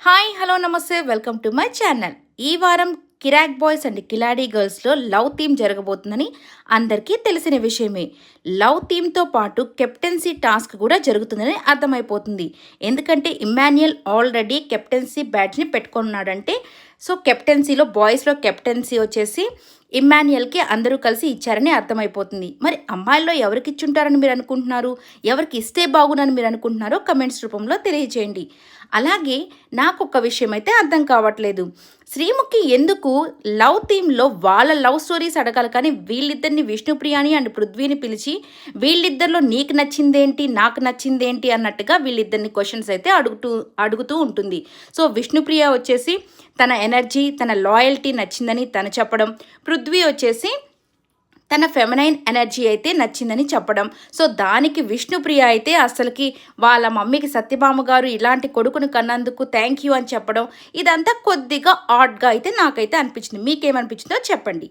Hi hello నమస్తే welcome to my channel. ఈ వారం కిరాక్ boys and Khiladi గర్ల్స్లో love theme జరగబోతుందని అందరికీ తెలిసిన విషయమే. లవ్ థీమ్తో పాటు కెప్టెన్సీ టాస్క్ కూడా జరుగుతుందని అర్థమైపోతుంది. ఎందుకంటే ఇమ్మాన్యుయల్ ఆల్రెడీ కెప్టెన్సీ బ్యాడ్జ్ని పెట్టుకున్నాడంటే సో కెప్టెన్సీలో బాయ్స్లో కెప్టెన్సీ వచ్చేసి ఇమ్మాన్యుయల్కి అందరూ కలిసి ఇచ్చారని అర్థమైపోతుంది. మరి అమ్మాయిల్లో ఎవరికి ఇచ్చుంటారని మీరు అనుకుంటున్నారు, ఎవరికి ఇస్తే బాగునని మీరు అనుకుంటున్నారో కమెంట్స్ రూపంలో తెలియజేయండి. అలాగే నాకు ఒక విషయం అయితే అర్థం కావట్లేదు, శ్రీముఖి ఎందుకు లవ్ థీమ్లో వాళ్ళ లవ్ స్టోరీస్ అడగాలి కానీ వీళ్ళిద్దరిని విష్ణుప్రియాని అండ్ పృథ్వీని పిలిచి వీళ్ళిద్దరిలో నీకు నచ్చిందేంటి నాకు నచ్చిందేంటి అన్నట్టుగా వీళ్ళిద్దరిని క్వశ్చన్స్ అయితే అడుగుతూ ఉంటుంది. సో విష్ణుప్రియ వచ్చేసి తన ఎనర్జీ తన లాయల్టీ నచ్చిందని తను చెప్పడం, పృథ్వీ వచ్చేసి తన ఫెమినైన్ ఎనర్జీ అయితే నచ్చిందని చెప్పడం. సో దానికి విష్ణుప్రియ అయితే అసలుకి వాళ్ళ మమ్మీకి సత్యభామ గారు ఇలాంటి కొడుకుని కన్నందుకు థ్యాంక్ యూ అని చెప్పడం, ఇదంతా కొద్దిగా ఆడ్గా అయితే నాకైతే అనిపించింది. మీకేమనిపించిందో చెప్పండి.